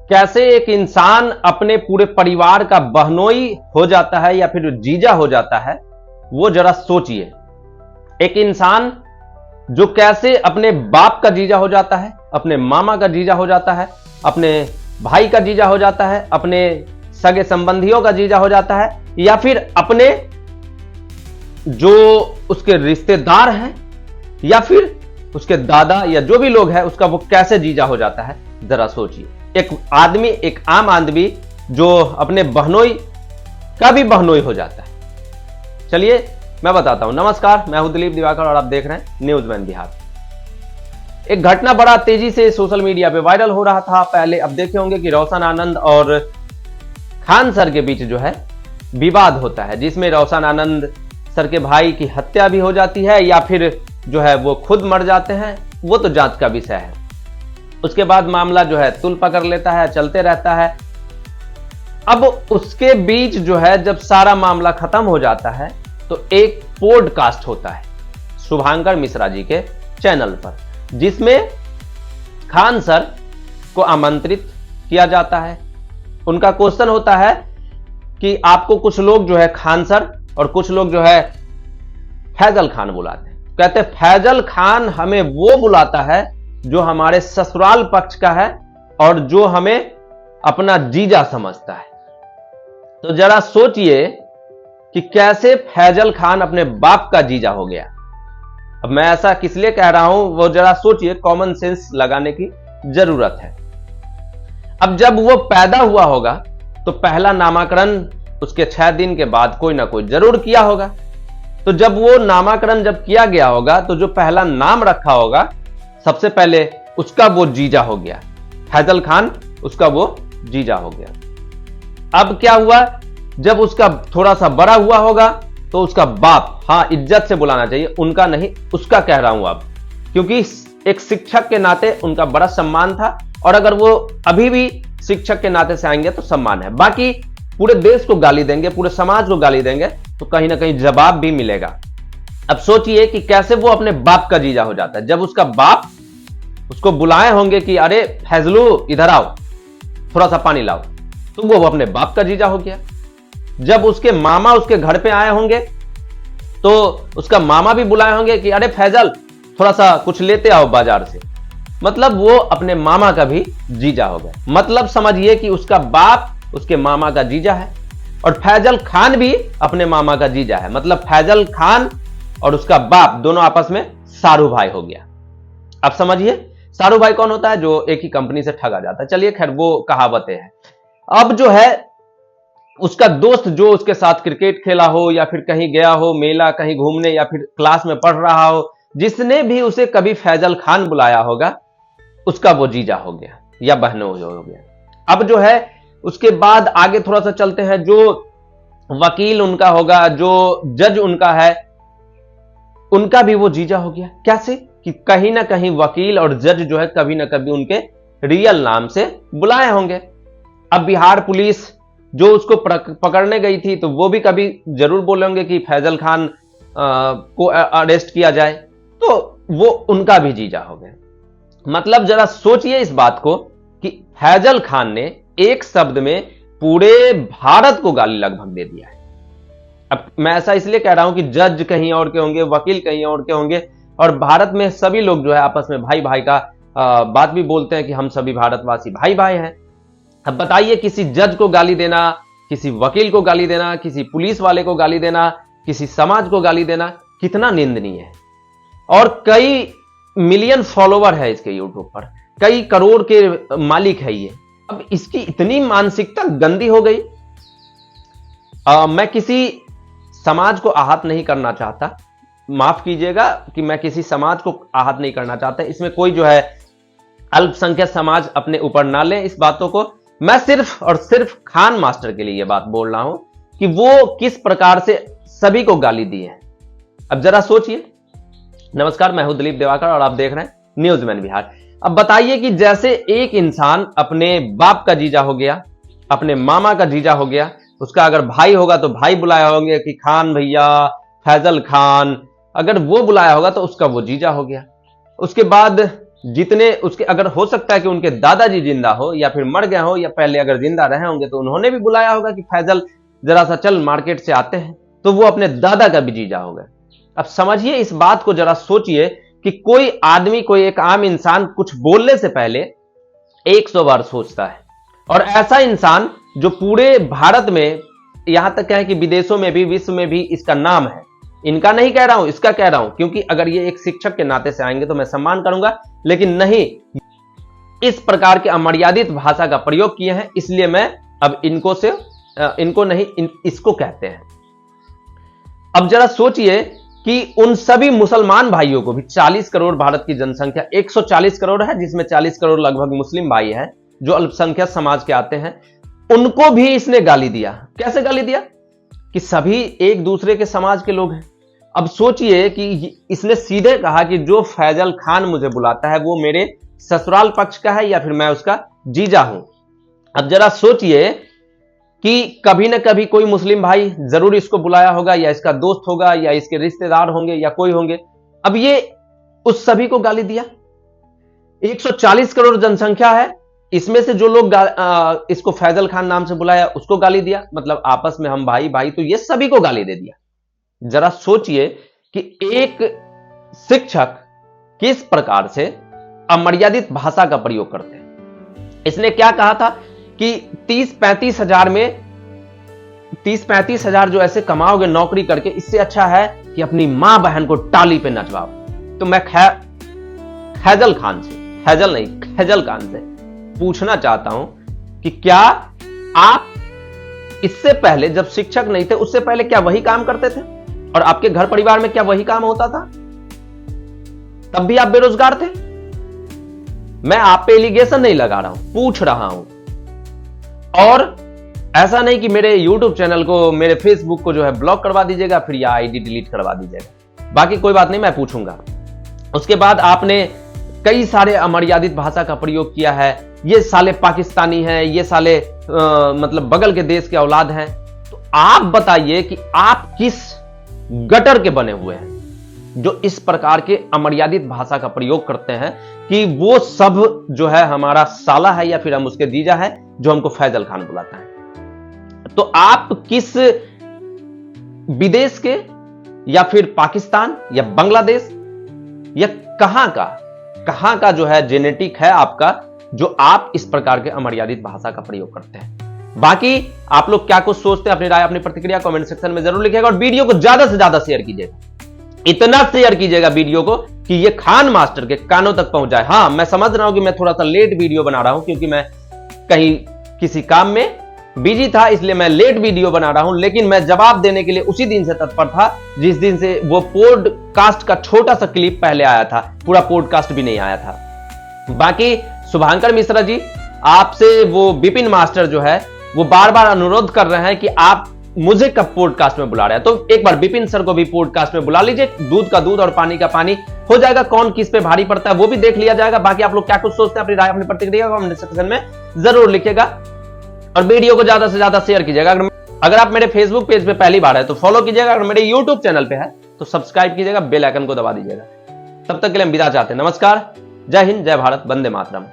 कैसे एक इंसान अपने पूरे परिवार का बहनोई हो जाता है या फिर जीजा हो जाता है, वो जरा सोचिए। एक इंसान जो कैसे अपने बाप का जीजा हो जाता है, अपने मामा का जीजा हो जाता है, अपने भाई का जीजा हो जाता है, अपने सगे संबंधियों का जीजा हो जाता है, या फिर अपने जो उसके रिश्तेदार हैं या फिर उसके दादा या जो भी लोग हैं उसका वो कैसे जीजा हो जाता है, जरा सोचिए। एक आदमी, एक आम आदमी जो अपने बहनोई का भी बहनोई हो जाता है। चलिए मैं बताता हूं। नमस्कार, मैं हूं दिलीप दिवाकर और आप देख रहे हैं न्यूज़मैन बिहार। एक घटना बड़ा तेजी से सोशल मीडिया पे वायरल हो रहा था। पहले अब देखे होंगे कि रोशन आनंद और खान सर के बीच जो है विवाद होता है, जिसमें रोशन आनंद सर के भाई की हत्या भी हो जाती है या फिर जो है वो खुद मर जाते हैं, वो तो जांच का विषय है। उसके बाद मामला जो है तुल पकड़ लेता है, चलते रहता है। अब उसके बीच जो है जब सारा मामला खत्म हो जाता है तो एक पॉडकास्ट होता है शुभांकर मिश्रा जी के चैनल पर, जिसमें खान सर को आमंत्रित किया जाता है। उनका क्वेश्चन होता है कि आपको कुछ लोग जो है खान सर और कुछ लोग जो है फैजल खान बुलाते हैं। कहते फैजल खान हमें वो बुलाता है जो हमारे ससुराल पक्ष का है और जो हमें अपना जीजा समझता है। तो जरा सोचिए कि कैसे फैजल खान अपने बाप का जीजा हो गया। अब मैं ऐसा किस लिए कह रहा हूं, वो जरा सोचिए, कॉमन सेंस लगाने की जरूरत है। अब जब वो पैदा हुआ होगा तो पहला नामकरण उसके 6 दिन के बाद कोई ना कोई जरूर किया होगा। तो जब वो नामकरण जब किया गया होगा तो जो पहला नाम रखा होगा सबसे पहले उसका वो जीजा हो गया, फैजल खान उसका वो जीजा हो गया। अब क्या हुआ, जब उसका थोड़ा सा बड़ा हुआ होगा तो उसका बाप, हाँ इज्जत से बुलाना चाहिए, उनका नहीं उसका कह रहा हूं अब, क्योंकि एक शिक्षक के नाते उनका बड़ा सम्मान था और अगर वो अभी भी शिक्षक के नाते से आएंगे तो सम्मान है। बाकी पूरे देश को गाली देंगे, पूरे समाज को गाली देंगे तो कहीं ना कहीं जवाब भी मिलेगा। अब सोचिए कि कैसे वो अपने बाप का जीजा हो जाता है। जब उसका बाप उसको बुलाए होंगे कि अरे फैजलू इधर आओ, थोड़ा सा पानी लाओ, तो वो अपने बाप का जीजा हो गया। जब उसके मामा उसके घर पे आए होंगे तो उसका मामा भी बुलाए होंगे कि अरे फैजल थोड़ा सा कुछ लेते आओ बाजार से, मतलब वो अपने मामा का भी जीजा हो गया। मतलब समझिए कि उसका बाप उसके मामा का जीजा है और फैजल खान भी अपने मामा का जीजा है। मतलब फैजल खान और उसका बाप दोनों आपस में सारू भाई हो गया। अब समझिए सारू भाई कौन होता है, जो एक ही कंपनी से ठगा जाता है। चलिए खैर वो कहावतें हैं। अब जो है उसका दोस्त जो उसके साथ क्रिकेट खेला हो या फिर कहीं गया हो मेला, कहीं घूमने या फिर क्लास में पढ़ रहा हो, जिसने भी उसे कभी फैजल खान बुलाया होगा उसका वो जीजा हो गया या बहनोई हो गया। अब जो है उसके बाद आगे थोड़ा सा चलते हैं। जो वकील उनका होगा, जो जज उनका है, उनका भी वो जीजा हो गया। कैसे कि कहीं ना कहीं वकील और जज जो है कभी ना कभी उनके रियल नाम से बुलाए होंगे। अब बिहार पुलिस जो उसको पकड़ने गई थी तो वो भी कभी जरूर बोलेंगे कि फैजल खान को अरेस्ट किया जाए, तो वो उनका भी जीजा हो गया। मतलब जरा सोचिए इस बात को कि फैजल खान ने एक शब्द में पूरे भारत को गाली लगभग दे दिया है। अब मैं ऐसा इसलिए कह रहा हूं कि जज कहीं और के होंगे, वकील कहीं और के होंगे, और भारत में सभी लोग जो है आपस में भाई भाई का बात भी बोलते हैं कि हम सभी भारतवासी भाई भाई हैं। अब बताइए किसी जज को गाली देना, किसी वकील को गाली देना, किसी पुलिस वाले को गाली देना, किसी समाज को गाली देना कितना निंदनीय है। और कई मिलियन फॉलोवर है इसके यूट्यूब पर, कई करोड़ के मालिक है ये। अब इसकी इतनी मानसिकता गंदी हो गई। मैं किसी समाज को आहत नहीं करना चाहता, माफ कीजिएगा कि मैं किसी समाज को आहत नहीं करना चाहता। इसमें कोई जो है अल्पसंख्यक समाज अपने ऊपर ना ले इस बातों को। मैं सिर्फ और सिर्फ खान मास्टर के लिए यह बात बोल रहा हूं कि वो किस प्रकार से सभी को गाली दी है। अब जरा सोचिए। नमस्कार, मैं हूं दिलीप दिवाकर और आप देख रहे हैं न्यूज़मैन बिहार। अब बताइए कि जैसे एक इंसान अपने बाप का जीजा हो गया, अपने मामा का जीजा हो गया, उसका अगर भाई होगा तो भाई बुलाया होंगे कि खान भैया, फैजल खान, अगर वो बुलाया होगा तो उसका वो जीजा हो गया। उसके बाद जितने उसके, अगर हो सकता है कि उनके दादाजी जिंदा हो या फिर मर गए हो या पहले अगर जिंदा रहे होंगे तो उन्होंने भी बुलाया होगा कि फैजल जरा सा चल मार्केट से आते हैं, तो वो अपने दादा का भी जीजा होगा। अब समझिए इस बात को, जरा सोचिए कि कोई आदमी, कोई एक आम इंसान कुछ बोलने से पहले 100 बार सोचता है, और ऐसा इंसान जो पूरे भारत में, यहां तक है कि विदेशों में भी, विश्व में भी इसका नाम है। इनका नहीं कह रहा हूं, इसका कह रहा हूं, क्योंकि अगर ये एक शिक्षक के नाते से आएंगे तो मैं सम्मान करूंगा, लेकिन नहीं, इस प्रकार के अमर्यादित भाषा का प्रयोग किए हैं, इसलिए मैं अब इनको नहीं, इसको कहते हैं। अब जरा सोचिए कि उन सभी मुसलमान भाइयों को भी, 40 करोड़ भारत की जनसंख्या, 140 करोड़ है, जिसमें 40 करोड़ लगभग मुस्लिम भाई हैं जो अल्पसंख्यक समाज के आते हैं, उनको भी इसने गाली दिया। कैसे गाली दिया? कि सभी एक दूसरे के समाज के लोग हैं। अब सोचिए कि इसने सीधे कहा कि जो फैजल खान मुझे बुलाता है वो मेरे ससुराल पक्ष का है या फिर मैं उसका जीजा हूं। अब जरा सोचिए कि कभी ना कभी कोई मुस्लिम भाई जरूर इसको बुलाया होगा, या इसका दोस्त होगा, या इसके रिश्तेदार होंगे, या कोई होंगे। अब ये उस सभी को गाली दिया। 140 करोड़ जनसंख्या है, इसमें से जो लोग इसको फैजल खान नाम से बुलाया उसको गाली दिया, मतलब आपस में हम भाई भाई, तो ये सभी को गाली दे दिया। जरा सोचिए कि एक शिक्षक किस प्रकार से अमर्यादित भाषा का प्रयोग करते हैं। इसने क्या कहा था कि 30-35 हजार में, 30-35 हजार जो ऐसे कमाओगे नौकरी करके, इससे अच्छा है कि अपनी मां बहन को टाली पे नचवाओ। तो मैं फैजल खान से, फैजल नहीं, फैजल खान से पूछना चाहता हूं कि क्या आप इससे पहले, जब शिक्षक नहीं थे, उससे पहले क्या वही काम करते थे? और आपके घर परिवार में क्या वही काम होता था? तब भी आप बेरोजगार थे? मैं आप पे एलिगेशन नहीं लगा रहा हूं, पूछ रहा हूं। और ऐसा नहीं कि मेरे YouTube चैनल को, मेरे Facebook को जो है ब्लॉक करवा दीजिएगा फिर, या आईडी डिलीट करवा दीजिएगा। बाकी कोई बात नहीं, मैं पूछूंगा। उसके बाद आपने कई सारे अमर्यादित भाषा का प्रयोग किया है, ये साले पाकिस्तानी हैं, ये साले मतलब बगल के देश के औलाद हैं। तो आप बताइए कि आप किस गटर के बने हुए हैं जो इस प्रकार के अमर्यादित भाषा का प्रयोग करते हैं कि वो सब जो है हमारा साला है या फिर हम उसके जीजा है, जो हमको फैजल खान बुलाता है। तो आप किस विदेश के, या फिर पाकिस्तान या बांग्लादेश, या कहां का जो है जेनेटिक है आपका, जो आप इस प्रकार के अमर्यादित भाषा का प्रयोग करते हैं। बाकी आप लोग क्या कुछ सोचते हैं, अपनी राय, अपनी प्रतिक्रिया कमेंट सेक्शन में जरूर लिखिएगा, और वीडियो को ज्यादा से ज्यादा शेयर कीजिएगा। इतना शेयर कीजिएगा वीडियो को कि ये खान मास्टर के कानों तक पहुंच जाए। हां, मैं समझ रहा हूं कि मैं थोड़ा सा लेट वीडियो बना रहा हूं, क्योंकि मैं कहीं किसी काम में बिजी था, इसलिए मैं लेट वीडियो बना रहा हूं, लेकिन मैं जवाब देने के लिए उसी दिन से तत्पर था जिस दिन से वो पॉडकास्ट का छोटा सा क्लिप पहले आया था, पूरा पॉडकास्ट भी नहीं आया था। बाकी शुभांकर मिश्रा जी, आपसे वो विपिन मास्टर जो है वो बार बार अनुरोध कर रहे हैं कि आप मुझे कब पॉडकास्ट में बुला रहे हैं, तो एक बार विपिन सर को भी पॉडकास्ट में बुला लीजिए। दूध का दूध और पानी का पानी हो जाएगा, कौन किस पे भारी पड़ता है वो भी देख लिया जाएगा। बाकी आप लोग क्या कुछ सोचते हैं, अपनी राय, अपनी प्रतिक्रिया कमेंट सेक्शन में जरूर लिखिएगा, और वीडियो को ज्यादा से ज्यादा शेयर कीजिएगा। अगर आप मेरे फेसबुक पेज पे पहली बार है तो फॉलो कीजिएगा, अगर मेरे यूट्यूब चैनल पे है तो सब्सक्राइब कीजिएगा, बेल आइकन को दबा दीजिएगा। तब तक के लिए हम विदा चाहते हैं। नमस्कार, जय हिंद, जय भारत, वंदे मातरम।